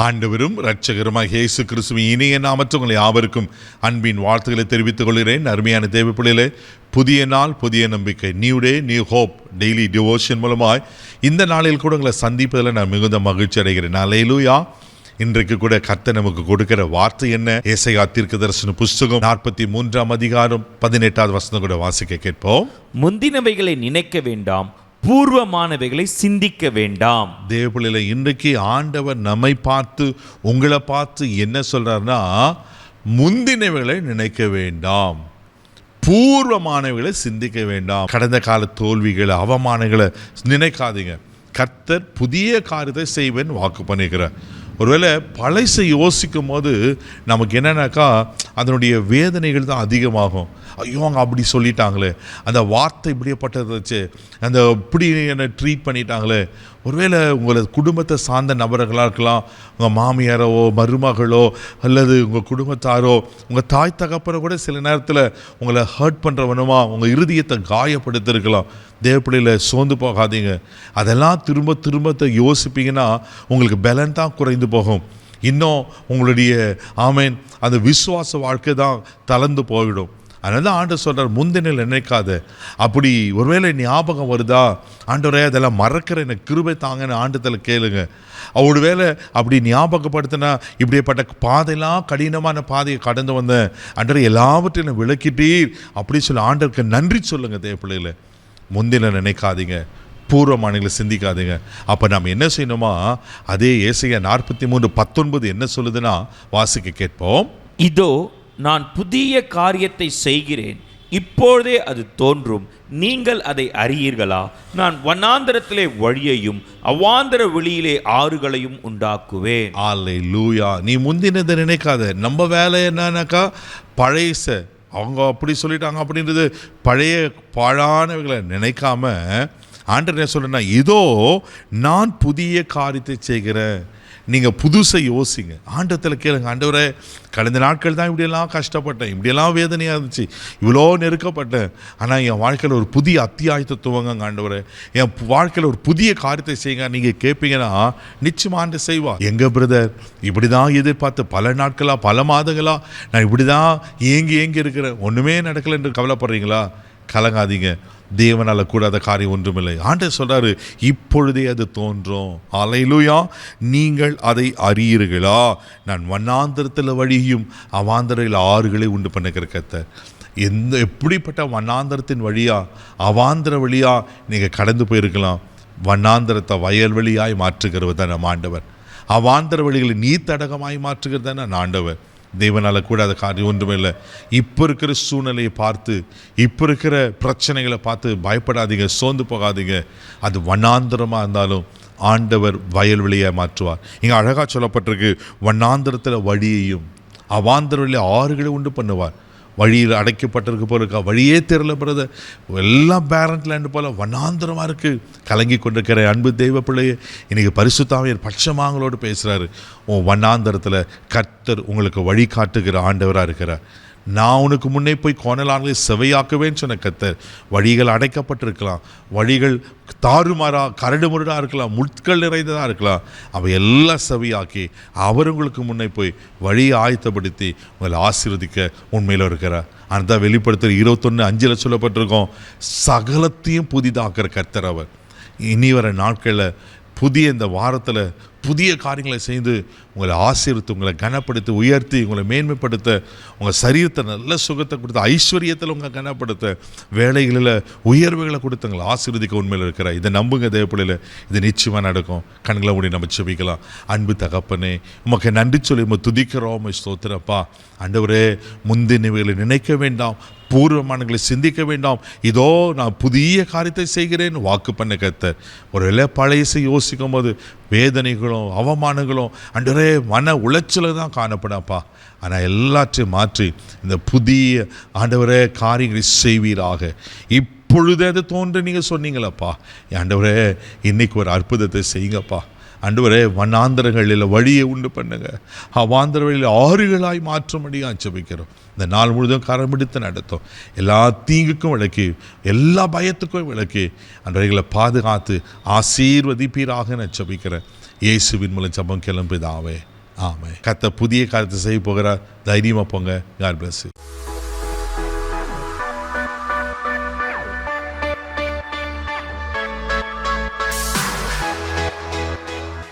ஆண்டவரும் இரட்சகருமாக இயேசு கிறிஸ்துவின் இனிய நாமத்தில் உங்களை யாவருக்கும் அன்பின் வாழ்த்துக்களை தெரிவித்துக் கொள்கிறேன். அருமையான தேவப்பிள்ளைகளே, புதிய நாள் புதிய நம்பிக்கை, new day new hope daily devotion மூலமாய் இந்த நாளில் கூட உங்களை சந்திப்பதில் நான் மிகுந்த மகிழ்ச்சி அடைகிறேன். அல்லேலூயா. இன்றைக்கு கூட கர்த்தர் நமக்கு கொடுக்கிற வார்த்தை என்ன? ஏசாயா தீர்க்கதரிசன புஸ்தகம் 43ஆம் அதிகாரம் 18வது வசனம் கூட வாசிக்க கேட்போம். முந்தினவைகளை நினைக்க வேண்டாம், பூர்வமானவைகளை சிந்திக்க வேண்டாம். தேவப்பிள்ளையில இன்றைக்கு ஆண்டவர் நம்மை பார்த்து உங்களை பார்த்து என்ன சொல்றாருன்னா, முந்தினவைகளை நினைக்க வேண்டாம், பூர்வமானவைகளை சிந்திக்க வேண்டாம். கடந்த கால தோல்விகளை அவமானங்களை நினைக்காதீங்க. கர்த்தர் புதிய காரியத்தை செய்வேன் வாக்கு பண்ணிக்கிறார். ஒருவேளை பழசை யோசிக்கும் போது நமக்கு என்னன்னாக்கா அதனுடைய வேதனைகள் தான் அதிகமாகும். ஐயோ, அவங்க அப்படி சொல்லிட்டாங்களே, அந்த வார்த்தை இப்படியேப்பட்டதாச்சு, அந்த இப்படி என்னை ட்ரீட் பண்ணிட்டாங்களே. ஒருவேளை உங்களை குடும்பத்தை சார்ந்த நபர்களாக இருக்கலாம், உங்கள் மாமியாரோ மருமகளோ அல்லது உங்கள் குடும்பத்தாரோ உங்கள் தாய் தகப்பனை கூட சில நேரத்தில் உங்களை ஹர்ட் பண்ணுறவனுமா உங்கள் இருதயத்தை காயப்படுத்திருக்கலாம். தேவப்பிள்ளையில் சோர்ந்து போகாதீங்க. அதெல்லாம் திரும்ப திரும்ப யோசிப்பீங்கன்னா உங்களுக்கு பலன் தான் குறைந்து போகும். இன்னும் உங்களுடைய ஆமேன் அந்த விசுவாச வாழ்க்கை தான் தளர்ந்து போயிடும். அதனால தான் ஆண்டவர் சொல்கிறார், முந்தினில் நினைக்காத. அப்படி ஒருவேளை ஞாபகம் வருதா, ஆண்டவரே அதெல்லாம் மறக்கிற எனக்கு கிருபை தாங்கன்னு ஆண்டத்தில் கேளுங்க. அவரோட வேலை அப்படி ஞாபகப்படுத்தினா, இப்படிப்பட்ட பாதையெல்லாம் கடினமான பாதையை கடந்து வந்தேன் ஆண்டவரே, எல்லாவற்றையும் விளக்கிட்டீர் அப்படி சொல்லி ஆண்டவருக்கு நன்றி சொல்லுங்கள். தேவப்பிள்ளையில் முந்தின நினைக்காதீங்க, பூர்வமானங்களை சிந்திக்காதீங்க. அப்போ நாம் என்ன செய்யணுமா, அதே ஏசாயா 43:19 என்ன சொல்லுதுன்னா வாசிக்க கேட்போம். இதோ நான் புதிய காரியத்தை செய்கிறேன், இப்பொழுதே அது தோன்றும், நீங்கள் அதை அறியீர்களா? நான் வனாந்தரத்திலே வழியையும் அவாந்தர வெளியிலே ஆறுகளையும் உண்டாக்குவேன். அல்லேலூயா. நீ முந்தினதை நினைக்காத. நம்ம வேலை என்னன்னாக்கா பழைய அவங்க அப்படி சொல்லிட்டாங்க அப்படின்றது பழைய பாழானவைகளை நினைக்காம ஆண்டவர் என்ன சொல்றேன்னா, இதோ நான் புதிய காரியத்தை செய்கிறேன். நீங்கள் புதுசை யோசிங்க. ஆண்டத்தில் கேளுங்க, ஆண்டவரே கடந்த நாட்கள் தான் இப்படியெல்லாம் கஷ்டப்பட்டேன், இப்படியெல்லாம் வேதனையாக இருந்துச்சு, இவ்வளோ நெருக்கப்பட்டேன், ஆனால் என் வாழ்க்கையில் ஒரு புதிய அத்தியாயத்தை துவங்க ஆண்டவரே, என் வாழ்க்கையில் ஒரு புதிய காரியத்தை செய்யுங்க. நீங்கள் கேட்பீங்கன்னா நிச்சயமாக ஆண்டு செய்வா. எங்கள் பிரதர் இப்படி தான் எதிர்பார்த்து பல நாட்களாக பல மாதங்களாக நான் இப்படி தான் ஏங்கி இருக்கிறேன், ஒன்றுமே நடக்கலை என்று கவலைப்படுறீங்களா? கலங்காதீங்க. தேவனால் கூடாத காரியம் ஒன்றுமில்லை. ஆண்டவர் சொல்றாரு, இப்பொழுதே அது தோன்றும். அல்லேலூயா. நீங்கள் அதை அறியீர்களா? நான் வனாந்தரத்தில் வழியும் அவாந்தரில் ஆறுகளை உண்டு பண்ணுகிற கர்த்தர். எப்படிப்பட்ட வனாந்தரத்தின் வழியா அவாந்தர வழியா நீங்கள் கடந்து போயிருக்கலாம். வனாந்தரத்தை வயல்வெளியாய் மாற்றுகிறவர் தான் நம்ம ஆண்டவர். அவாந்தர வழிகளை நீர்த்தடகமாய் மாற்றுகிறது தான் நான் ஆண்டவர். தேவனால் கூடாத காரியம் ஒன்றுமே இல்லை. இப்போ இருக்கிற சூழ்நிலையை பார்த்து, இப்போ இருக்கிற பிரச்சனைகளை பார்த்து பயப்படாதீங்க, சோர்ந்து போகாதீங்க. அது வனாந்தரமாக இருந்தாலும் ஆண்டவர் வயல்வெளியாக மாற்றுவார். இங்கே அழகாக சொல்லப்பட்டிருக்கு, வனாந்தரத்தில் வழியையும் அவாந்தர வழியில் ஆறுகளை உண்டு பண்ணுவார். வழியில் அடைக்கப்பட்டிருக்கு போல இருக்கா, வழியே தெரியல பிரதர், எல்லாம் பேரண்ட் லேண்டு போல் வனாந்தரமாக இருக்குது. கலங்கி கொண்டிருக்கிற அன்பு தெய்வ பிள்ளையே, இன்றைக்கி பரிசுத்தாவியர் பட்சமாங்களோடு பேசுகிறாரு. உன் வனாந்தரத்தில் கர்த்தர் உங்களுக்கு வழி காட்டுகிற ஆண்டவராக இருக்கிறார். நான் உனக்கு முன்னே போய் கோணலான்களை செவையாக்குவேன்னு சொன்ன கர்த்தர். வழிகள் அடைக்கப்பட்டிருக்கலாம், வழிகள் தாறுமாறாக கரடு முரடாக இருக்கலாம், முட்கள் நிறைந்ததாக இருக்கலாம், அவை எல்லாம் செவையாக்கி அவர் உங்களுக்கு முன்னே போய் வழியை ஆயத்தப்படுத்தி உங்களை ஆசீர்வதிக்க உண்மையில் இருக்கிறார். அந்த வெளிப்படுத்துகிற 21:5 சொல்லப்பட்டிருக்கோம், சகலத்தையும் புதிதாக்குற கர்த்தர் அவர். இனி வர நாட்களில் புதிய இந்த வாரத்தில் புதிய காரியங்களை செய்து உங்களை ஆசீர்வித்து உங்களை கனப்படுத்தி உயர்த்தி உங்களை மேன்மைப்படுத்த, உங்கள் சரீரத்தை நல்ல சுகத்தை கொடுத்து ஐஸ்வர்யத்தில் உங்களை கனப்படுத்த, வேலைகளில் உயர்வுகளை கொடுத்து உங்களை ஆசீர்வதிக்க உண்மையில் இருக்கிற. இதை நம்புங்க தேவப்பிள்ளையில், இது நிச்சயமாக நடக்கும். கண்களை மூடி நம்ம செபிக்கலாம். அன்பு தகப்பனே, உமக்கு நன்றி சொல்லி உங்க துதிக்கிறோம், ஸ்தோத்திரப்பா. ஆண்டவரே, முந்தினவைகளை நினைக்க வேண்டாம், பூர்வமானங்களை சிந்திக்க வேண்டாம், இதோ நான் புதிய காரியத்தை செய்கிறேன் வாக்கு பண்ண கர்த்தர். ஒரு பழையசை யோசிக்கும் போது வேதனைகளும் அவமானங்களும் ஆண்டவரே மன உளைச்சல தான் காணப்படாப்பா. ஆனால் எல்லாத்தையும் மாற்றி இந்த புதிய ஆண்டவரே காரியங்களை செய்வீராக. இப்பொழுது அது தோன்று நீங்கள் சொன்னீங்களப்பா. ஆண்டவரே, இன்னைக்கு ஒரு அற்புதத்தை செய்யுங்கப்பா. ஆண்டவரே வனாந்தரங்களில் வழியை உண்டு பண்ணுங்க, அவாந்தர வழியில் ஆறுகளாய் மாற்றும்படியாக ஜெபிக்கிறோம். இந்த நாள் முழுதும் கரம் பிடித்து நடத்தும், எல்லா தீங்குக்கும் விலக்கி, எல்லா பயத்துக்கும் விலக்கி அன்றைகளை பாதுகாத்து ஆசீர்வதிப்பீராக நான் ஜெபிக்கிறேன். இயேசுவின் மூலம் ஜெபம் கிளம்பிதாவே, ஆமென். கர்த்தர் புதிய காரியத்தை செய்ய போகிறார். தைரியமாக போங்க. God bless you.